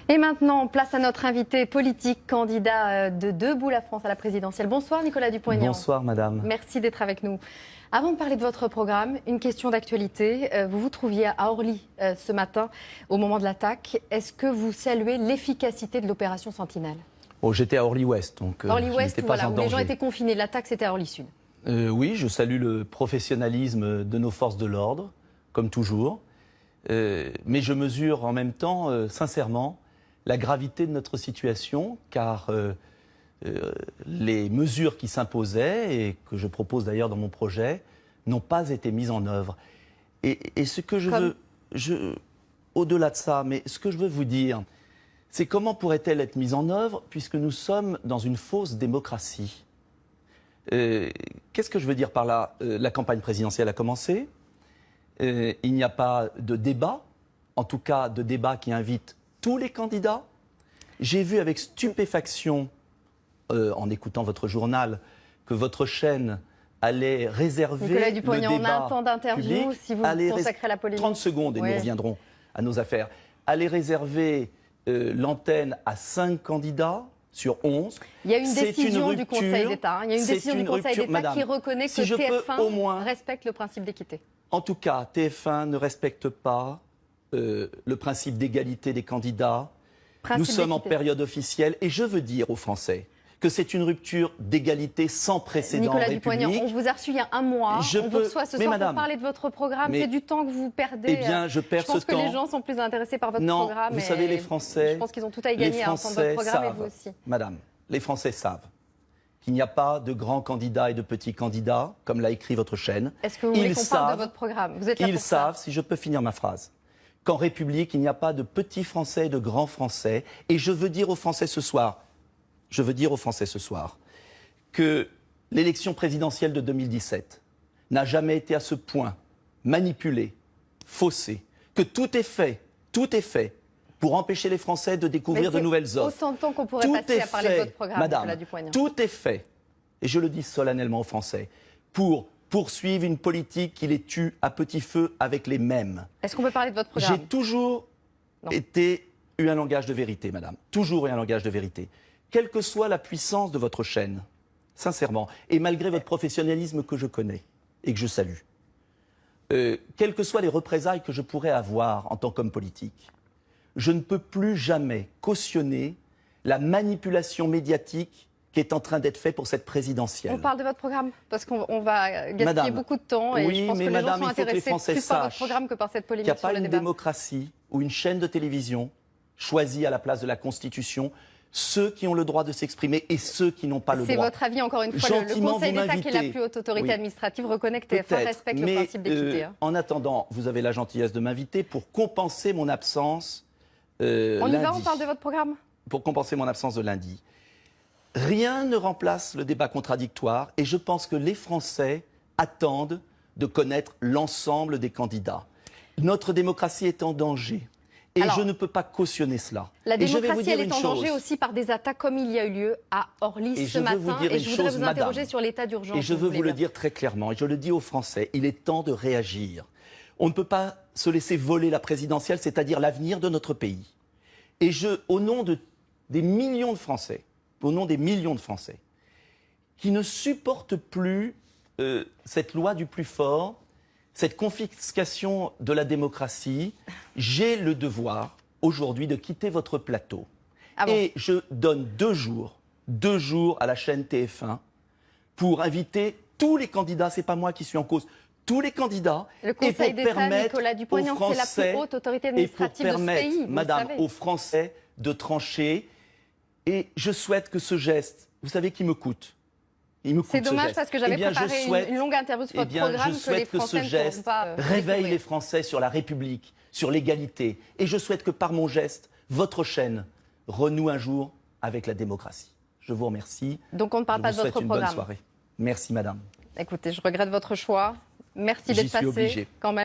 Et maintenant, place à notre invité politique, candidat de Debout la France à la présidentielle. Bonsoir Nicolas Dupont-Aignan. Bonsoir madame. Merci d'être avec nous. Avant de parler de votre programme, une question d'actualité. Vous vous trouviez à Orly ce matin au moment de l'attaque. Est-ce que vous saluez l'efficacité de l'opération Sentinelle? Oh, j'étais à Orly-Ouest, donc Orly-Ouest, pas voilà, en où danger. les gens étaient confinés. L'attaque, c'était à Orly-Sud. Oui, je salue le professionnalisme de nos forces de l'ordre, comme toujours. Mais je mesure en même temps, sincèrement, la gravité de notre situation, car les mesures qui s'imposaient, et que je propose d'ailleurs dans mon projet, n'ont pas été mises en œuvre. Et ce que je veux, au-delà de ça, mais ce que je veux vous dire, c'est comment pourrait-elle être mise en œuvre, puisque nous sommes dans une fausse démocratie. Qu'est-ce que je veux dire par là? La campagne présidentielle a commencé. Il n'y a pas de débat, en tout cas de débat qui invite tous les candidats. J'ai vu avec stupéfaction, en écoutant votre journal, que votre chaîne allait réserver Nicolas le Dupont-Aignan, débat on a un temps d'interview public, si vous consacrez la polémique. 30 secondes et Oui. nous reviendrons à nos affaires. Allait réserver l'antenne à 5 candidats sur 11. Il y a une C'est décision une du rupture, Conseil d'État. Il y a une c'est décision du une Conseil rupture, d'État madame. qui reconnaît Si que je peux TF1 au moins- respecte le principe d'équité. En tout cas, TF1 ne respecte pas le principe d'égalité des candidats. Nous sommes en période officielle et je veux dire aux Français que c'est une rupture d'égalité sans précédent Nicolas en Dupont-Aignan, République. on vous a reçu il y a un mois. On vous reçoit ce soir madame, pour parler de votre programme. mais- C'est du temps que vous perdez. Eh bien, je perds Je pense ce que temps. les gens sont plus intéressés par votre Non, programme. vous et savez, les Français... Je pense qu'ils ont tout à y gagner à entendre votre programme et vous aussi. Madame, les Français savent qu'il n'y a pas de grands candidats et de petits candidats, comme l'a écrit votre chaîne. Est-ce que vous voulez Ils qu'on parle de savent- votre programme? Vous êtes là Ils pour ça. savent, si je peux finir ma phrase, qu'en République, il n'y a pas de petits Français et de grands Français. Et je veux dire aux Français ce soir, que l'élection présidentielle de 2017 n'a jamais été à ce point manipulée, faussée, que tout est fait pour empêcher les Français de découvrir de nouvelles offres. Autant de temps qu'on pourrait Tout passer est à parler de fait, votre programme, Nicolas madame, Dupont-Aignan. tout est fait, et je le dis solennellement aux Français, pour poursuivre une politique qui les tue à petit feu avec les mêmes. Est-ce qu'on peut parler de votre programme? J'ai toujours eu un langage de vérité, madame. Toujours eu un langage de vérité. Quelle que soit la puissance de votre chaîne, sincèrement, et malgré votre professionnalisme que je connais et que je salue, quelles que soient les représailles que je pourrais avoir en tant qu'homme politique, je ne peux plus jamais cautionner la manipulation médiatique qui est en train d'être faite pour cette présidentielle. On parle de votre programme parce qu'on va gaspiller Madame, beaucoup de temps et oui, je pense mais que les gens madame, sont il faut que les intéressés Français plus par votre sachent programme que par cette qu'il n'y polémique a sur pas le une débat. démocratie où une chaîne de télévision choisit à la place de la Constitution ceux qui ont le droit de s'exprimer et ceux qui n'ont pas le droit. C'est votre avis, encore une fois. Le Gentiment, Conseil vous d'État, qui est la m'invitez. plus haute autorité Oui. administrative, reconnaît que TF1 Peut-être, respecte le mais, principe d'équité. En attendant, vous avez la gentillesse de m'inviter pour compenser mon absence On y va, lundi. on parle de votre programme? Pour compenser mon absence de lundi. Rien ne remplace le débat contradictoire et je pense que les Français attendent de connaître l'ensemble des candidats. Notre démocratie est en danger et Alors, je ne peux pas cautionner cela. La Et je vais vous démocratie, dire elle est une en danger chose. aussi par des attaques comme il y a eu lieu à Orly Et ce je veux vous matin. dire Et une je voudrais chose, vous interroger madame. sur l'état d'urgence. Et je veux vous voulez le bien. dire très clairement, et je le dis aux Français, il est temps de réagir. On ne peut pas se laisser voler la présidentielle, c'est-à-dire l'avenir de notre pays. Et au nom des millions de Français, qui ne supportent plus cette loi du plus fort, cette confiscation de la démocratie, j'ai le devoir aujourd'hui de quitter votre plateau. Ah bon? Et je donne 2 jours à la chaîne TF1 pour inviter tous les candidats, c'est pas moi qui suis en cause, tous les candidats, Le Conseil et pour d'État, permettre Nicolas aux Dupont-Aignan, c'est la Français plus haute autorité et pour administrative de ce permettre, pays. Vous le madame, savez. aux Français de trancher. Et je souhaite que ce geste, vous savez qui me coûte. Il me coûte C'est ce dommage geste. parce que j'avais Eh bien, préparé je souhaite- une longue interview sur eh votre bien, programme je que les souhaite que Français ce ne pourront geste pas réveille découvrir. les Français sur la République, sur l'égalité. Et je souhaite que par mon geste, votre chaîne renoue un jour avec la démocratie. Je vous remercie. Donc on ne parle Je pas vous de votre souhaite une bonne programme. soirée. Merci madame. Écoutez, je regrette votre choix. Merci J'y d'être suis passé obligé. quand même.